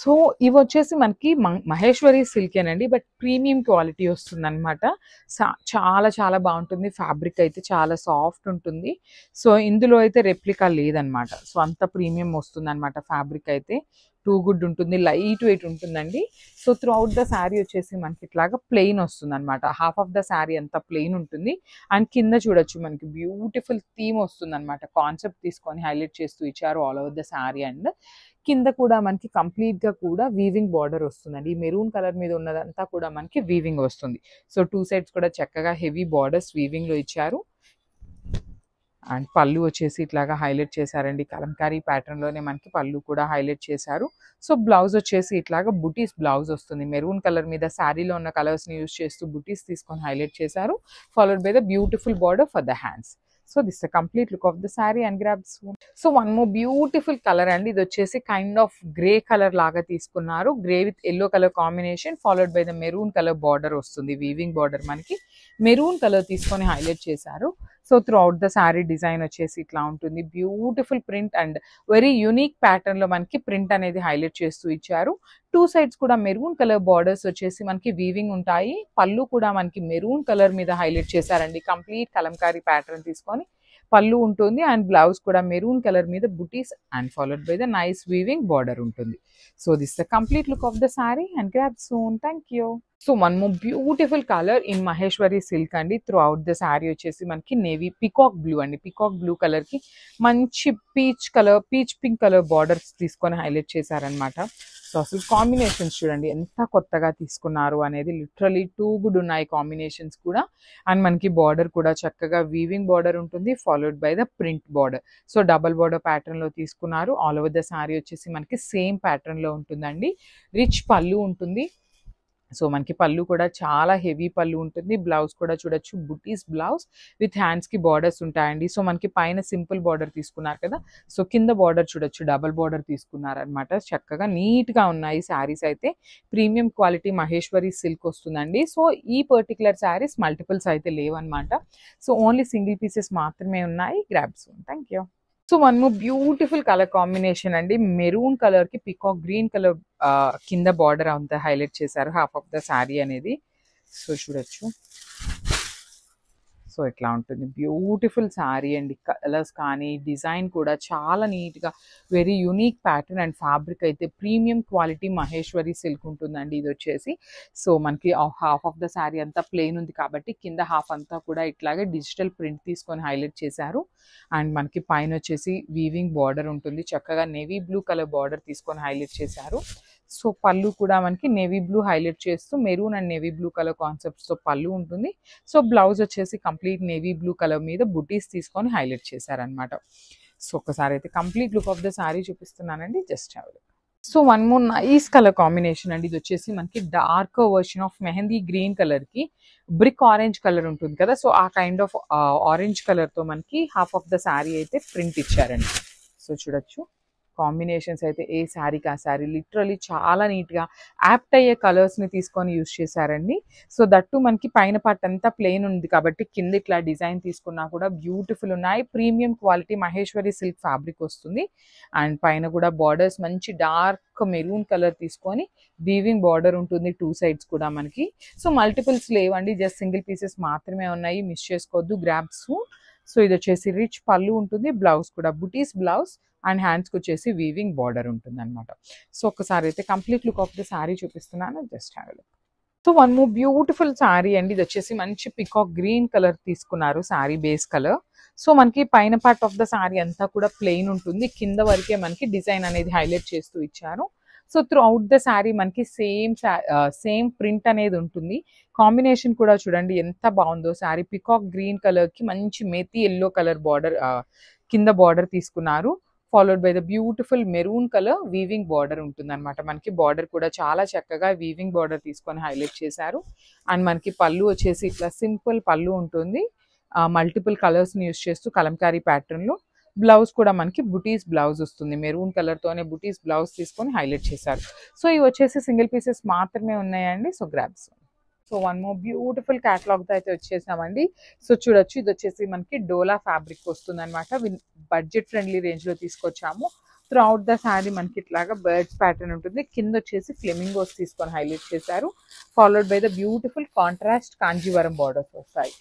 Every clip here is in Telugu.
సో ఇవొచ్చేసి మనకి మహేశ్వరి సిల్కేనండి. బట్ ప్రీమియం క్వాలిటీ వస్తుందనమాట. చాలా చాలా బావుంటుంది. ఫ్యాబ్రిక్ అయితే చాలా సాఫ్ట్ ఉంటుంది. సో ఇందులో అయితే రెప్లికా లేదనమాట. సో అంత ప్రీమియం వస్తుందనమాట ఫ్యాబ్రిక్ అయితే. టూ గుడ్ ఉంటుంది. లైట్ వెయిట్ ఉంటుందండి. So through out the sari వచ్చేసి మనకి ఇట్లాగా ప్లెయిన్ వస్తుందనమాట. హాఫ్ ఆఫ్ ద శారీ అంతా ప్లెయిన్ ఉంటుంది. అండ్ కింద చూడొచ్చు మనకి బ్యూటిఫుల్ థీమ్ వస్తుందనమాట. కాన్సెప్ట్ తీసుకొని హైలైట్ చేస్తూ ఇచ్చారు all over the sari. And కింద కూడా మనకి కంప్లీట్‌గా కూడా వీవింగ్ బార్డర్ వస్తుందండి. ఈ మెరూన్ కలర్ మీద ఉన్నదంతా కూడా మనకి వీవింగ్ వస్తుంది. సో 2 సైడ్స్ కూడా చక్కగా హెవీ బార్డర్స్ వీవింగ్‌లో ఇచ్చారు. అండ్ పళ్ళు వచ్చేసి ఇట్లాగా హైలైట్ చేశారండి. కలంకారీ ప్యాటర్న్‌లోనే మనకి పళ్ళు కూడా హైలైట్ చేశారు. సో బ్లౌజ్ వచ్చేసి ఇట్లాగా బుటీస్ బ్లౌజ్ వస్తుంది. మెరూన్ కలర్ మీద శారీలో ఉన్న కలర్స్‌ని యూజ్ చేస్తూ బుటీస్ తీసుకొని హైలైట్ చేశారు. Followed by the beautiful border for the hands. So this the complete look of the sari and grab soon. So one more beautiful colour అండి. ఇది వచ్చేసి కైండ్ ఆఫ్ గ్రే కలర్ లాగా తీసుకున్నారు. Grey with yellow colour combination followed by the maroon colour border వస్తుంది. వీవింగ్ బార్డర్ మనకి మెరూన్ కలర్ తీసుకొని హైలైట్ చేశారు. So through out the sari design వచ్చేసి ఇట్లా ఉంటుంది. Beautiful print and very unique pattern లో మనకి ప్రింట్ అనేది హైలైట్ చేస్తూ ఇచ్చారు. 2 సైడ్స్ కూడా మెరూన్ కలర్ బార్డర్స్ వచ్చేసి మనకి వీవింగ్ ఉంటాయి. పళ్ళు కూడా మనకి మెరూన్ కలర్ మీద హైలైట్ చేశారండి. కంప్లీట్ కలంకారీ ప్యాటర్న్ తీసుకొని పళ్ళు ఉంటుంది. అండ్ బ్లౌజ్ కూడా మెరూన్ కలర్ మీద butis and followed by the nice weaving border ఉంటుంది. So this the complete look of the sari and grab soon. Thank you. So one more beautiful colour in Maheshwari silk అండి. త్రూ అవుట్ ద శారీ వచ్చేసి మనకి నేవీ పికాక్ బ్లూ అండి. పికాక్ బ్లూ కలర్ కి మంచి పీచ్ పింక్ కలర్ బార్డర్స్ తీసుకొని హైలైట్ చేశారనమాట. సో అసలు కాంబినేషన్స్ చూడండి ఎంత కొత్తగా తీసుకున్నారు అనేది. లిటరలీ టూ గుడ్ ఉన్నాయి కాంబినేషన్స్ కూడా. అండ్ మనకి బార్డర్ కూడా చక్కగా వీవింగ్ బార్డర్ ఉంటుంది followed by the print border. So double border pattern లో తీసుకున్నారు. ఆల్ ఓవర్ ద శారీ వచ్చేసి మనకి సేమ్ ప్యాటర్న్ లో ఉంటుందండి. రిచ్ పళ్ళు ఉంటుంది. సో మనకి పళ్ళు కూడా చాలా హెవీ పళ్ళు ఉంటుంది. బ్లౌజ్ కూడా చూడొచ్చు బుటీస్ బ్లౌజ్ విత్ హ్యాండ్స్ కి బార్డర్స్ ఉంటాయండి. సో మనకి పైన సింపుల్ బార్డర్ తీసుకున్నారు కదా. సో కింద బార్డర్ చూడొచ్చు డబల్ బార్డర్ తీసుకున్నారు అనమాట. చక్కగా నీట్ గా ఉన్నాయి శారీస్ అయితే. ప్రీమియం క్వాలిటీ మహేశ్వరి సిల్క్ వస్తుందండి. సో ఈ పర్టికులర్ శారీస్ మల్టిపుల్స్ అయితే లేవన్నమాట. సో ఓన్లీ సింగిల్ పీసెస్ మాత్రమే ఉన్నాయి. Grab soon. Thank you. So one more beautiful colour combination అండి. మెరూన్ కలర్ కి పికాక్ గ్రీన్ కలర్ కింద బార్డర్ అంతా హైలైట్ చేశారు. హాఫ్ ఆఫ్ ద శారీ అనేది. సో చూడొచ్చు. సో ఇట్లా ఉంటుంది. బ్యూటిఫుల్ శారీ అండి. కలర్స్ కానీ డిజైన్ కూడా చాలా నీట్గా very unique pattern and fabric అయితే ప్రీమియం క్వాలిటీ మహేశ్వరి సిల్క్ ఉంటుందండి ఇది వచ్చేసి. సో మనకి హాఫ్ ఆఫ్ ద శారీ అంతా ప్లెయిన్ ఉంది కాబట్టి కింద హాఫ్ అంతా కూడా ఇట్లాగే డిజిటల్ ప్రింట్ తీసుకొని హైలైట్ చేశారు. అండ్ మనకి పైన వచ్చేసి వీవింగ్ బార్డర్ ఉంటుంది. చక్కగా నేవీ బ్లూ కలర్ బార్డర్ తీసుకొని హైలైట్ చేశారు. సో పళ్ళు కూడా మనకి నేవీ బ్లూ హైలైట్ చేస్తూ maroon and navy blue colour concepts తో పళ్ళు ఉంటుంది. సో బ్లౌజ్ వచ్చేసి కంప్లీట్ నేవీ బ్లూ కలర్ మీద బుటీస్ తీసుకొని హైలైట్ చేశారనమాట. సో ఒకసారి అయితే complete look of the sari చూపిస్తున్నానండి. Just have a look. So one more nice colour combination అండి. ఇది వచ్చేసి మనకి dark version of mehndi green colour కి బ్రిక్ ఆరెంజ్ కలర్ ఉంటుంది కదా. సో ఆ కైండ్ ఆఫ్ ఆరెంజ్ కలర్ తో మనకి హాఫ్ ఆఫ్ ద శారీ అయితే ప్రింట్ ఇచ్చారండి. సో చూడొచ్చు. కాంబినేషన్స్ అయితే ఏ శారీకి ఆ శారీ లిటరలీ చాలా నీట్గా యాప్ట్ అయ్యే కలర్స్ని తీసుకొని యూజ్ చేశారండి. సో దట్టు మనకి పైన పార్ట్ అంతా ప్లెయిన్ ఉంది కాబట్టి కింద ఇట్లా డిజైన్ తీసుకున్నా కూడా బ్యూటిఫుల్ ఉన్నాయి. Premium quality Maheshwari silk fabric వస్తుంది. అండ్ పైన కూడా బార్డర్స్ మంచి డార్క్ మెరూన్ కలర్ తీసుకొని వీవింగ్ బార్డర్ ఉంటుంది 2 సైడ్స్ కూడా మనకి. సో మల్టిపుల్స్ లేవండి, జస్ట్ సింగిల్ పీసెస్ మాత్రమే ఉన్నాయి. మిస్ చేసుకోవద్దు. Grab soon. సో ఇది వచ్చేసి రిచ్ పళ్ళు ఉంటుంది. బ్లౌజ్ కూడా బుటీస్ బ్లౌజ్ అండ్ హ్యాండ్స్కి వచ్చేసి వీవింగ్ బార్డర్ ఉంటుంది అనమాట. సో ఒకసారి అయితే complete look of the sari చూపిస్తున్నాను. Just have a look. So one more beautiful sari అండి. ఇది వచ్చేసి మంచి పికాక్ గ్రీన్ కలర్ తీసుకున్నారు శారీ బేస్ కలర్. సో మనకి పైన పార్ట్ ఆఫ్ ద శారీ అంతా కూడా ప్లెయిన్ ఉంటుంది. కింద వరకే మనకి డిజైన్ అనేది హైలైట్ చేస్తూ ఇచ్చారు. So through out the sari మనకి సేమ్ ప్రింట్ అనేది ఉంటుంది. కాంబినేషన్ కూడా చూడండి ఎంత బాగుందో. శారీ పికాక్ గ్రీన్ కలర్ కి మంచి మెతి ఎల్లో కలర్ బార్డర్ కింద బార్డర్ తీసుకున్నారు. Followed by the beautiful maroon colour weaving border ఉంటుంది అనమాట. మనకి బార్డర్ కూడా చాలా చక్కగా వీవింగ్ బార్డర్ తీసుకొని హైలైట్ చేశారు. అండ్ మనకి పళ్ళు వచ్చేసి ఇట్లా సింపుల్ పళ్ళు ఉంటుంది. మల్టిపుల్ కలర్స్ని యూస్ చేస్తూ కలంకారీ ప్యాటర్న్లో. బ్లౌజ్ కూడా మనకి బుటీస్ బ్లౌజ్ వస్తుంది. మెరూన్ కలర్తోనే బుటీస్ బ్లౌజ్ తీసుకొని హైలైట్ చేశారు. సో ఇవి వచ్చేసి సింగిల్ పీసెస్ మాత్రమే ఉన్నాయండి. So grabs. So one more beautiful క్యాటలాగ్తో అయితే వచ్చేసామండి. సో చూడొచ్చు. ఇది వచ్చేసి మనకి డోలా ఫ్యాబ్రిక్ వస్తుంది అనమాట. బడ్జెట్ ఫ్రెండ్లీ రేంజ్లో తీసుకొచ్చాము. త్రూ అవుట్ ద శారీ మనకి ఇట్లాగా బర్డ్స్ ప్యాటర్న్ ఉంటుంది. కింద వచ్చేసి ఫ్లెమింగోస్ తీసుకొని హైలైట్ చేశారు. Followed by the beautiful contrast Kanjeevaram borders వస్తాయి.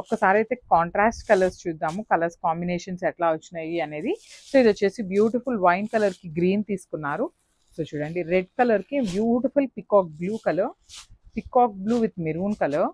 ఒక్కసారి అయితే కాంట్రాస్ట్ కలర్స్ చూద్దాము, కలర్స్ కాంబినేషన్స్ ఎట్లా వచ్చినాయి అనేది. సో ఇది వచ్చేసి బ్యూటిఫుల్ వైన్ కలర్కి గ్రీన్ తీసుకున్నారు. సో చూడండి, రెడ్ కలర్కి beautiful peacock blue colour, peacock blue with maroon colour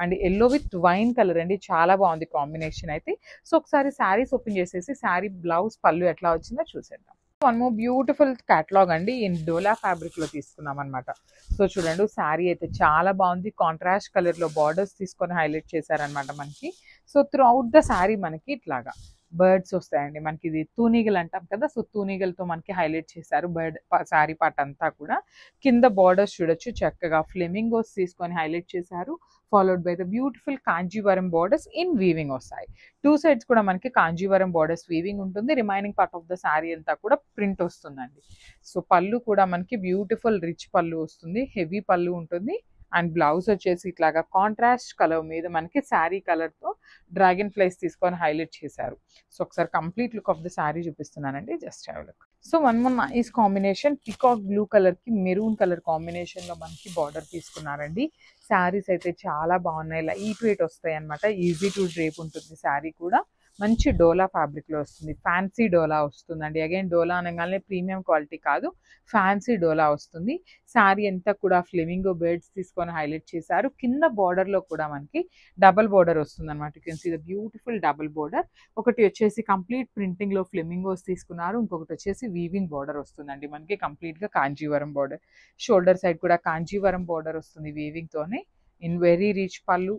and yellow with wine colour అండి. చాలా బాగుంది కాంబినేషన్ అయితే. సో ఒకసారి శారీస్ ఓపెన్ చేసేసి శారీ బ్లౌజ్ పళ్ళు ఎట్లా వచ్చిందో చూసేద్దాం. వన్ మోర్ బ్యూటిఫుల్ క్యాటలాగ్ అండి, ఇన్ డోలా ఫ్యాబ్రిక్ లో తీసుకున్నాం అనమాట. సో చూడండి, శారీ అయితే చాలా బాగుంది. కాంట్రాస్ట్ కలర్ లో బార్డర్స్ తీసుకొని హైలైట్ చేశారనమాట మనకి. So through out the sari మనకి ఇట్లాగా బర్డ్స్ వస్తాయండి. మనకి ఇది తూనీగలు అంటాం కదా, సో తూనీగలతో మనకి హైలైట్ చేశారు బర్డ్ శారీ పార్ట్ అంతా కూడా. కింద బార్డర్స్ చూడొచ్చు, చక్కగా ఫ్లెమింగోస్ తీసుకొని హైలైట్ చేశారు. Followed by the beautiful Kanjeevaram borders in weaving వస్తాయి. టూ సైడ్స్ కూడా మనకి కాంజీవరం బార్డర్స్ వీవింగ్ ఉంటుంది. Remaining part of the sari అంతా కూడా ప్రింట్ వస్తుందండి. సో పళ్ళు కూడా మనకి బ్యూటిఫుల్ రిచ్ పళ్ళు వస్తుంది, హెవీ పళ్ళు ఉంటుంది. అండ్ బ్లౌజ్ వచ్చేసి ఇట్లాగా కాంట్రాస్ట్ కలర్ మీద మనకి శారీ కలర్తో డ్రాగన్ ఫ్లైస్ తీసుకొని హైలైట్ చేశారు. సో ఒకసారి complete look of the sari చూపిస్తున్నానండి, just have look. So one more nice combination, peacock blue కలర్కి మెరూన్ కలర్ కాంబినేషన్లో మనకి బార్డర్ తీసుకున్నారండి. శారీస్ అయితే చాలా బాగున్నాయి, లైట్ వెయిట్ వస్తాయి అనమాట. ఈజీ టు డ్రేప్ ఉంటుంది శారీ కూడా. మంచి డోలా ఫ్యాబ్రిక్లో వస్తుంది, ఫ్యాన్సీ డోలా వస్తుందండి. అగైన్ డోలా అనగానే ప్రీమియం క్వాలిటీ కాదు, ఫ్యాన్సీ డోలా వస్తుంది. శారీ అంతా కూడా ఫ్లెమింగో బర్డ్స్ తీసుకొని హైలైట్ చేశారు. కింద బార్డర్లో కూడా మనకి డబల్ బార్డర్ వస్తుంది అనమాట. You can see the beautiful double border. ఒకటి వచ్చేసి కంప్లీట్ ప్రింటింగ్లో ఫ్లెమింగోస్ తీసుకున్నారు, ఇంకొకటి వచ్చేసి వీవింగ్ బార్డర్ వస్తుందండి మనకి కంప్లీట్గా కాంజీవరం బార్డర్. షోల్డర్ సైడ్ కూడా కాంజీవరం బార్డర్ వస్తుంది వీవింగ్తోనే, ఇన్ వెరీ రిచ్ పళ్ళు.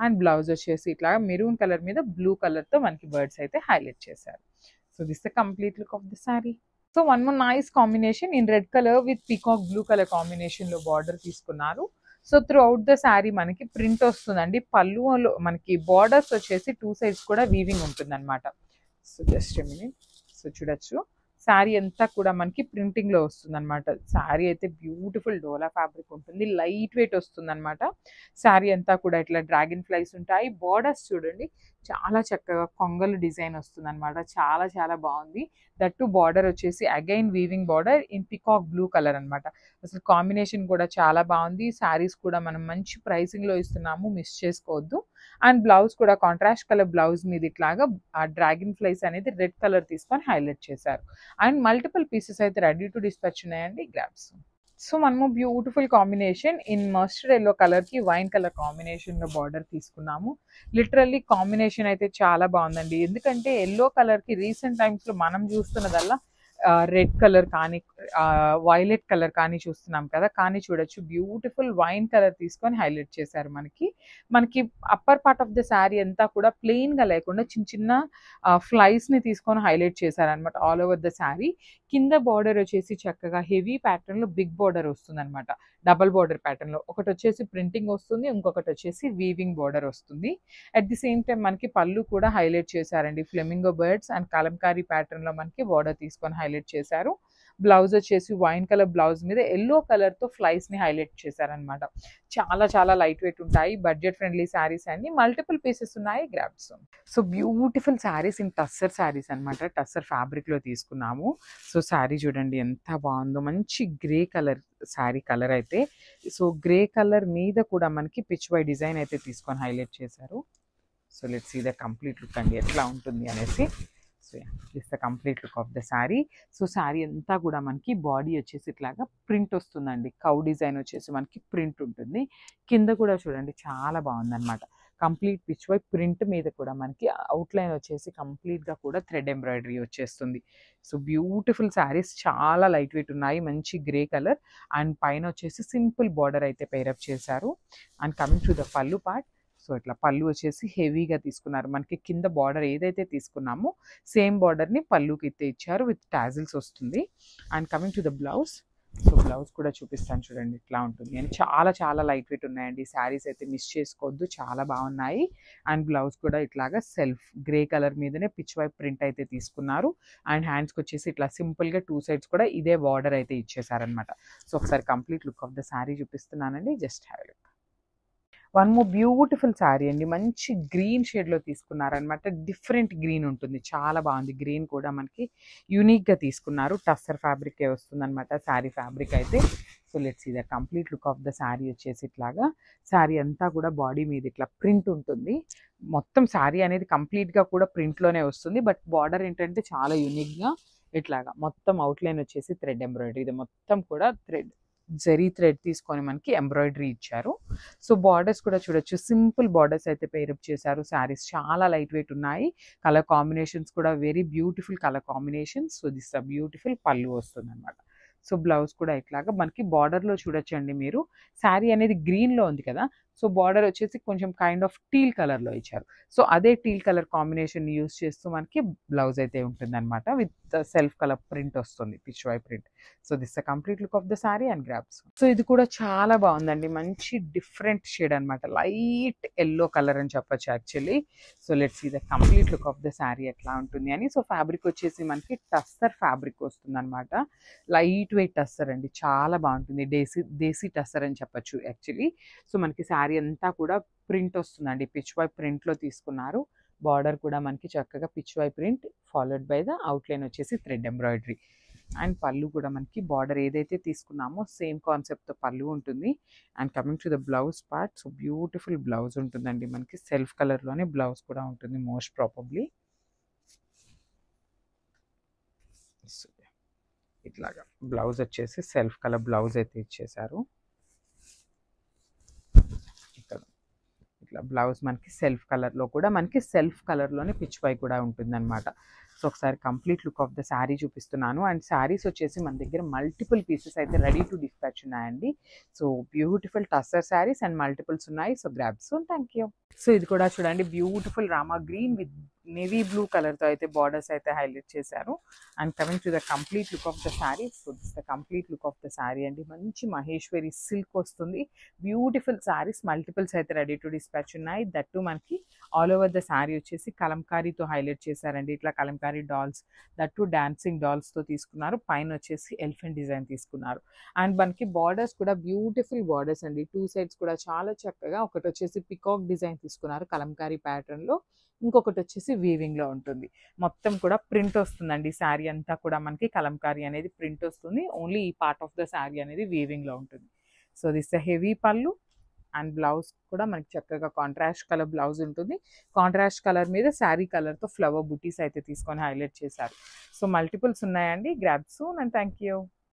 అండ్ బ్లౌజ్ వచ్చేసి ఇట్లా మెరూన్ కలర్ మీద బ్లూ కలర్తో మనకి బర్డ్స్ అయితే హైలైట్ చేశారు. So this the complete look of the sari. So one more nice combination, in red colour with peacock blue colour కాంబినేషన్లో బార్డర్ తీసుకున్నారు. So through out the sari మనకి ప్రింట్ వస్తుందండి. పళ్ళులో మనకి బార్డర్స్ వచ్చేసి టూ సైడ్స్ కూడా వీవింగ్ ఉంటుంది అనమాట. సో జస్ట్ మినిట్, సో చూడొచ్చు శారీ అంతా కూడా మనకి ప్రింటింగ్లో వస్తుంది అనమాట. శారీ అయితే బ్యూటిఫుల్ డోలా ఫ్యాబ్రిక్ ఉంటుంది, లైట్ వెయిట్ వస్తుంది అనమాట. శారీ అంతా కూడా ఇట్లా డ్రాగన్ ఫ్లైస్ ఉంటాయి. బార్డర్స్ చూడండి, చాలా చక్కగా కొంగలు డిజైన్ వస్తుంది అనమాట. చాలా చాలా బాగుంది. దట్టు బార్డర్ వచ్చేసి again weaving border in peacock blue colour అనమాట. అసలు కాంబినేషన్ కూడా చాలా బాగుంది. శారీస్ కూడా మనం మంచి ప్రైసింగ్లో ఇస్తున్నాము, మిస్ చేసుకోవద్దు. అండ్ బ్లౌజ్ కూడా కాంట్రాస్ట్ కలర్ బ్లౌజ్ మీద ఇట్లాగా ఆ డ్రాగన్ ఫ్లైస్ అనేది రెడ్ కలర్ తీసుకొని హైలైట్ చేశారు. అండ్ మల్టిపుల్ పీసెస్ అయితే రెడీ టు డిస్పాచ్ ఉన్నాయండి, గ్రాబ్స్. సో మనము beautiful combination in mustard yellow కలర్కి వైన్ కలర్ కాంబినేషన్లో బార్డర్ తీసుకున్నాము. లిటరల్లీ కాంబినేషన్ అయితే చాలా బాగుందండి. ఎందుకంటే ఎల్లో కలర్కి రీసెంట్ టైమ్స్లో మనం చూస్తున్నదల్లా రెడ్ కలర్ కానీ వైలెట్ కలర్ కానీ చూస్తున్నాం కదా, కానీ చూడొచ్చు బ్యూటిఫుల్ వైన్ కలర్ తీసుకొని హైలైట్ చేశారు. మనకి upper part of the sari అంతా కూడా ప్లెయిన్గా లేకుండా చిన్న చిన్న ఫ్లైస్ని తీసుకొని హైలైట్ చేశారనమాట ఆల్ ఓవర్ ద శారీ. కింద బార్డర్ వచ్చేసి చక్కగా హెవీ ప్యాటర్న్లో బిగ్ బార్డర్ వస్తుంది అనమాట, డబల్ బార్డర్ ప్యాటర్న్లో. ఒకటి వచ్చేసి ప్రింటింగ్ వస్తుంది, ఇంకొకటి వచ్చేసి వీవింగ్ బార్డర్ వస్తుంది. అట్ ది సేమ్ టైం మనకి పళ్ళు కూడా హైలైట్ చేశారండి, ఫ్లెమింగో బర్డ్స్ అండ్ కలంకారీ ప్యాటర్న్లో మనకి బార్డర్ తీసుకొని హైలైట్ చేశారు. బ్లౌజ్ వచ్చేసి వైన్ కలర్ బ్లౌజ్ మీద ఎల్లో కలర్తో ఫ్లైస్ని హైలైట్ చేశారనమాట. చాలా చాలా లైట్ వెయిట్ ఉంటాయి, బడ్జెట్ ఫ్రెండ్లీ శారీస్ అండి. మల్టిపుల్ పీసెస్ ఉన్నాయి, grabs. So beautiful saris in tussar saris అనమాట, టస్సర్ ఫ్యాబ్రిక్లో తీసుకున్నాము. సో శారీ చూడండి ఎంత బాగుందో, మంచి గ్రే కలర్ శారీ కలర్ అయితే. సో గ్రే కలర్ మీద కూడా మనకి పిచ్ వై డిజైన్ అయితే తీసుకొని హైలైట్ చేశారు. So let's see the complete look అండి ఎట్లా ఉంటుంది అనేసి. So this the complete look of the sari. So sari అంతా కూడా మనకి బాడీ వచ్చేసి ఇట్లాగా ప్రింట్ వస్తుందండి, కౌ డిజైన్ వచ్చేసి మనకి ప్రింట్ ఉంటుంది. కింద కూడా చూడండి చాలా బాగుందన్నమాట, కంప్లీట్ పిచ్ వై ప్రింట్ మీద కూడా మనకి అవుట్లైన్ వచ్చేసి కంప్లీట్గా కూడా థ్రెడ్ ఎంబ్రాయిడరీ వచ్చేస్తుంది. సో బ్యూటిఫుల్ శారీస్, చాలా లైట్ వెయిట్ ఉన్నాయి, మంచి గ్రే కలర్. అండ్ పైన వచ్చేసి సింపుల్ బార్డర్ అయితే పేరప్ చేశారు. అండ్ కమింగ్ టు ద పళ్ళు పార్ట్, సో ఇట్లా పళ్ళు వచ్చేసి హెవీగా తీసుకున్నారు. మనకి కింద బార్డర్ ఏదైతే తీసుకున్నామో సేమ్ బార్డర్ని పళ్ళుకి అయితే ఇచ్చారు, విత్ టాజిల్స్ వస్తుంది. And coming to the blouse, so blouse కూడా చూపిస్తాను చూడండి ఎట్లా ఉంటుంది అని. చాలా చాలా లైట్ వెయిట్ ఉన్నాయండి శారీస్ అయితే, మిస్ చేసుకోవద్దు, చాలా బాగున్నాయి. అండ్ బ్లౌజ్ కూడా ఇట్లాగా సెల్ఫ్ గ్రే కలర్ మీదనే పిచ్ వై ప్రింట్ అయితే తీసుకున్నారు. అండ్ హ్యాండ్స్కి వచ్చేసి ఇట్లా సింపుల్గా టూ సైడ్స్ కూడా ఇదే బార్డర్ అయితే ఇచ్చేసారనమాట. సో ఒకసారి complete look of the sari చూపిస్తున్నానండి, just have look. One more beautiful sari అండి. మంచి గ్రీన్ షేడ్లో తీసుకున్నారనమాట. డిఫరెంట్ గ్రీన్ ఉంటుంది, చాలా బాగుంది. గ్రీన్ కూడా మనకి యూనిక్గా తీసుకున్నారు. టస్సర్ ఫ్యాబ్రికే వస్తుందన్నమాట శారీ ఫ్యాబ్రిక్ అయితే. So let's see the complete look of the sari వచ్చేసి ఇట్లాగా. శారీ అంతా కూడా బాడీ మీద ఇట్లా ప్రింట్ ఉంటుంది. మొత్తం శారీ అనేది కంప్లీట్గా కూడా ప్రింట్లోనే వస్తుంది. బట్ బార్డర్ ఏంటంటే చాలా యూనిక్గా ఇట్లాగా మొత్తం అవుట్లైన్ వచ్చేసి థ్రెడ్ ఎంబ్రాయిడరీ. ఇది మొత్తం కూడా జరీ థ్రెడ్ తీసుకొని మనకి ఎంబ్రాయిడరీ ఇచ్చారు. సో బార్డర్స్ కూడా చూడొచ్చు, సింపుల్ బార్డర్స్ అయితే పేరప్ చేశారు. శారీస్ చాలా లైట్ వెయిట్ ఉన్నాయి. కలర్ కాంబినేషన్స్ కూడా very beautiful colour combinations. So this a beautiful పళ్ళు వస్తుంది అనమాట. సో బ్లౌజ్ కూడా ఇట్లాగా మనకి బార్డర్లో చూడొచ్చండి మీరు. శారీ అనేది గ్రీన్లో ఉంది కదా, సో బార్డర్ వచ్చేసి కొంచెం కైండ్ ఆఫ్ టీల్ కలర్లో ఇచ్చారు. సో అదే టీల్ కలర్ కాంబినేషన్ యూస్ చేస్తూ మనకి బ్లౌజ్ అయితే ఉంటుంది అనమాట. విత్ సెల్ఫ్ కలర్ ప్రింట్ వస్తుంది, Pichwai print. So this the complete look of the sari and grabs. సో ఇది కూడా చాలా బాగుందండి. మంచి డిఫరెంట్ షేడ్ అనమాట, లైట్ ఎల్లో కలర్ అని చెప్పొచ్చు actually. So let's see the complete look of the sari ఎట్లా ఉంటుంది అని. సో ఫ్యాబ్రిక్ వచ్చేసి మనకి టస్సర్ ఫ్యాబ్రిక్ వస్తుంది అనమాట. లైట్ వెయిట్ టస్సర్ అండి, చాలా బాగుంటుంది. దేశీ టస్సర్ అని చెప్పొచ్చు యాక్చువల్లీ. సో మనకి శారీ అంతా కూడా ప్రింట్ వస్తుందండి, పిచ్ వై ప్రింట్లో తీసుకున్నారు. బార్డర్ కూడా మనకి చక్కగా Pichwai print followed by the outline వచ్చేసి థ్రెడ్ ఎంబ్రాయిడరీ. అండ్ పళ్ళు కూడా మనకి బార్డర్ ఏదైతే తీసుకున్నామో సేమ్ కాన్సెప్ట్తో పళ్ళు ఉంటుంది. And coming to the blouse part, so beautiful blouse ఉంటుందండి మనకి. సెల్ఫ్ కలర్లోనే బ్లౌజ్ కూడా ఉంటుంది మోస్ట్ ప్రాబబ్లీ. ఇట్లాగా బ్లౌజ్ వచ్చేసి సెల్ఫ్ కలర్ బ్లౌజ్ అయితే ఇచ్చేసారు. ఇట్లా బ్లౌజ్ మనకి సెల్ఫ్ కలర్లో కూడా మనకి సెల్ఫ్ కలర్లోనే పిచ్ వై కూడా ఉంటుందన్నమాట. సో ఒకసారి complete look of the sari చూపిస్తున్నాను. అండ్ శారీస్ వచ్చేసి మన దగ్గర మల్టిపుల్ పీసెస్ అయితే రెడీ టు డిస్పాచ్ ఉన్నాయండి. So beautiful tussar saris and multiples ఉన్నాయి. So grab soon. Thank you. So ఇది కూడా చూడండి, beautiful Rama green with navy blue కలర్తో అయితే బార్డర్స్ అయితే హైలైట్ చేశారు. And coming to the complete look of the sari. So this the complete look of the sari అండి. మంచి మహేశ్వరి సిల్క్ వస్తుంది. బ్యూటిఫుల్ శారీస్ మల్టిపుల్స్ అయితే రెడీ టు డిస్పాచ్ ఉన్నాయి. దట్టు మనకి ఆల్ ఓవర్ ద శారీ వచ్చేసి కలంకారీతో హైలైట్ చేశారండి. ఇట్లా కలంకారీ డాల్స్, దట్టు డాన్సింగ్ డాల్స్తో తీసుకున్నారు. పైన వచ్చేసి ఎలిఫెంట్ డిజైన్ తీసుకున్నారు. అండ్ మనకి బార్డర్స్ కూడా బ్యూటిఫుల్ బార్డర్స్ అండి. టూ సైడ్స్ కూడా చాలా చక్కగా. ఒకటి వచ్చేసి పికాక్ డిజైన్ తీసుకున్నారు కలంకారీ ప్యాటర్న్లో, ఇంకొకటి వచ్చేసి వీవింగ్లో ఉంటుంది. మొత్తం కూడా ప్రింట్ వస్తుందండి. శారీ అంతా కూడా మనకి కలంకారీ అనేది ప్రింట్ వస్తుంది. ఓన్లీ ఈ పార్ట్ ఆఫ్ ద శారీ అనేది వీవింగ్లో ఉంటుంది. సో దిస్ హెవీ పళ్ళు. అండ్ బ్లౌజ్ కూడా మనకి చక్కగా కాంట్రాస్ట్ కలర్ బ్లౌజ్ ఉంటుంది. కాంట్రాస్ట్ కలర్ మీద శారీ కలర్తో ఫ్లవర్ బుటీస్ అయితే తీసుకొని హైలైట్ చేశారు. సో మల్టిపుల్స్ ఉన్నాయండి. Grab soon and thank you.